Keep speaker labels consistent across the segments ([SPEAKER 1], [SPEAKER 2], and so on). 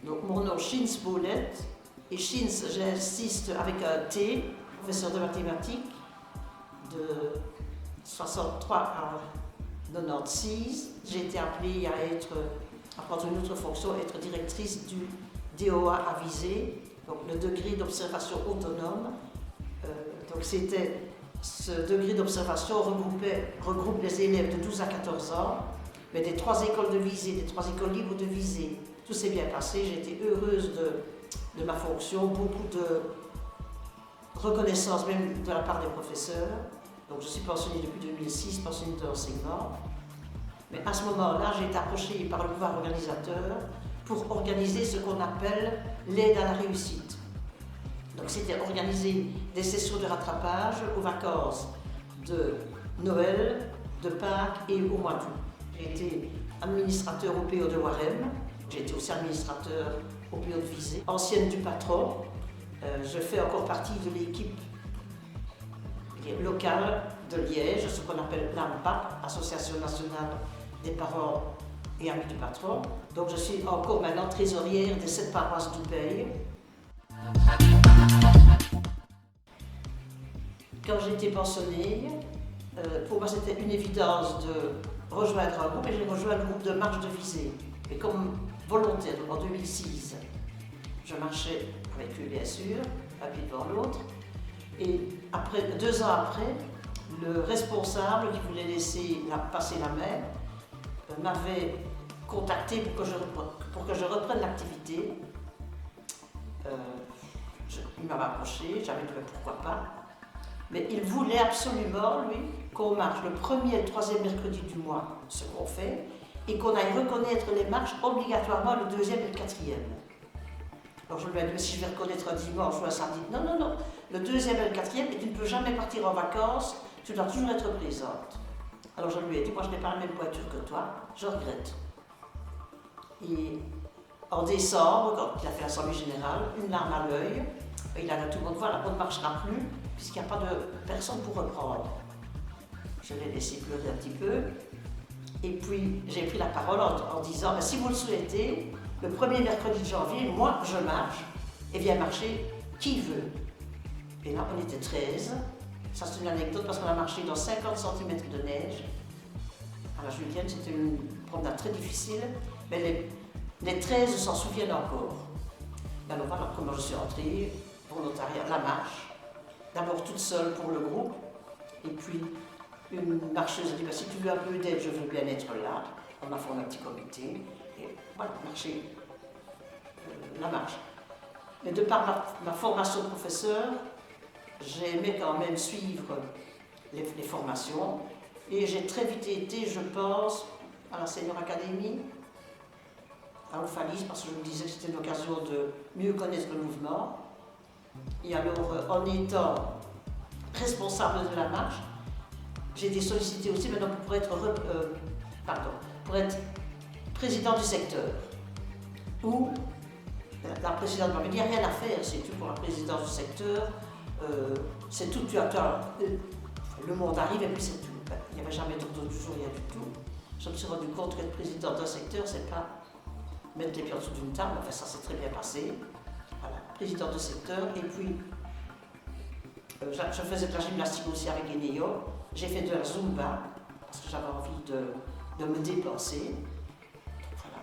[SPEAKER 1] Donc mon nom, Shins Boulet, et Shins, j'insiste avec un T, professeur de mathématiques, de 63 à 96. J'ai été appelée à prendre une autre fonction, être directrice du DOA à Visé, donc le degré d'observation autonome. Donc ce degré d'observation regroupe les élèves de 12 à 14 ans, mais des 3 écoles de Visé, des 3 écoles libres de Visé. Tout s'est bien passé, j'ai été heureuse de ma fonction, beaucoup de reconnaissance même de la part des professeurs. Donc je suis pensionnée depuis 2006, pensionnée d'enseignement. Mais à ce moment-là, j'ai été approchée par le pouvoir organisateur pour organiser ce qu'on appelle l'aide à la réussite. Donc c'était organiser des sessions de rattrapage aux vacances de Noël, de Pâques et au mois d'août. J'ai été administrateur au PO de Warem, j'ai été aussi administrateur au PO de Visé, ancienne du patron. Je fais encore partie de l'équipe locale de Liège, ce qu'on appelle l'ANPAP, Association nationale des parents et amis du patron. Donc je suis encore maintenant trésorière des 7 paroisses d'Oupeye. Quand j'étais pensionnée, pour moi c'était une évidence de rejoindre un groupe, et j'ai rejoint le groupe de marche de Visé. Mais comme volontaire, en 2006, je marchais avec lui bien sûr, un pied devant l'autre. Et 2 ans après, le responsable qui voulait laisser passer la main m'avait contacté pour que je reprenne l'activité. Il m'avait approché, j'avais dit pourquoi pas. Mais il voulait absolument, lui, qu'on marche le 1er et le 3e mercredi du mois, ce qu'on fait, et qu'on aille reconnaître les marches obligatoirement le 2e et le 4e. Alors je lui ai dit, mais si je vais reconnaître un dimanche ou un samedi, non, non, non, le 2e et le 4e, et tu ne peux jamais partir en vacances, tu dois toujours être présente. Alors je lui ai dit, moi je n'ai pas la même pointure que toi, je regrette. Et en décembre, quand il a fait l'Assemblée générale, une larme à l'œil, il a dit à tout le monde, voilà, on ne marchera plus, puisqu'il n'y a pas de personne pour reprendre. Je l'ai laissé pleurer un petit peu, et puis j'ai pris la parole en disant, si vous le souhaitez, le 1er mercredi de janvier, moi je marche, et vient marcher qui veut. Et là on était 13, ça c'est une anecdote parce qu'on a marché dans 50 cm de neige. À la Julienne, c'était une promenade très difficile, mais les 13 s'en souviennent encore. Et alors voilà comment je suis entrée, volontariat, la marche, d'abord toute seule pour le groupe, et puis une marcheuse a dit, si tu veux un peu d'aide, je veux bien être là. On a formé un petit comité, et voilà, marcher, la marche. Mais de par ma formation de professeur, j'ai aimé quand même suivre les formations, et j'ai très vite été, je pense, à la Senior Academy, à Ouphalis, parce que je me disais que c'était l'occasion de mieux connaître le mouvement. Et alors, en étant responsable de la marche, j'ai été sollicitée aussi maintenant pour être président du secteur. Où la présidente m'a dit, il n'y a rien à faire, c'est tout pour la présidence du secteur, c'est tout, le monde arrive et puis c'est tout. Il n'y avait jamais d'ordre du jour, rien du tout. Je me suis rendu compte qu'être président d'un secteur, c'est pas mettre les pieds en dessous d'une table, enfin ça s'est très bien passé. Voilà, président de secteur, et puis je faisais de la gymnastique aussi avec Enéo. J'ai fait de la Zumba, parce que j'avais envie de me dépenser. Voilà.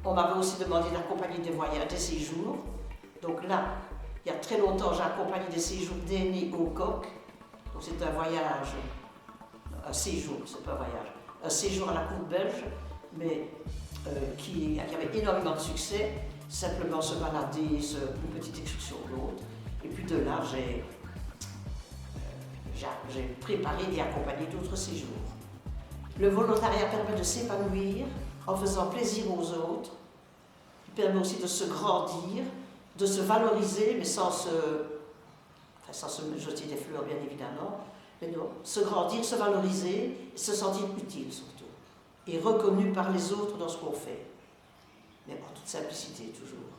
[SPEAKER 1] On m'avait aussi demandé d'accompagner des voyages, des séjours. Donc là, il y a très longtemps, j'ai accompagné des séjours d'aînés au Coq. Donc c'est un voyage, un séjour, c'est pas un voyage, un séjour à la Cour belge, mais qui avait énormément de succès. Simplement se balader, une petite excursion ou l'autre. Et puis de là, j'ai préparé et accompagné d'autres séjours. Le volontariat permet de s'épanouir en faisant plaisir aux autres. Il permet aussi de se grandir, de se valoriser, mais sans se jeter des fleurs, bien évidemment. Mais non, se grandir, se valoriser, se sentir utile surtout. Et reconnu par les autres dans ce qu'on fait. Mais en toute simplicité, toujours.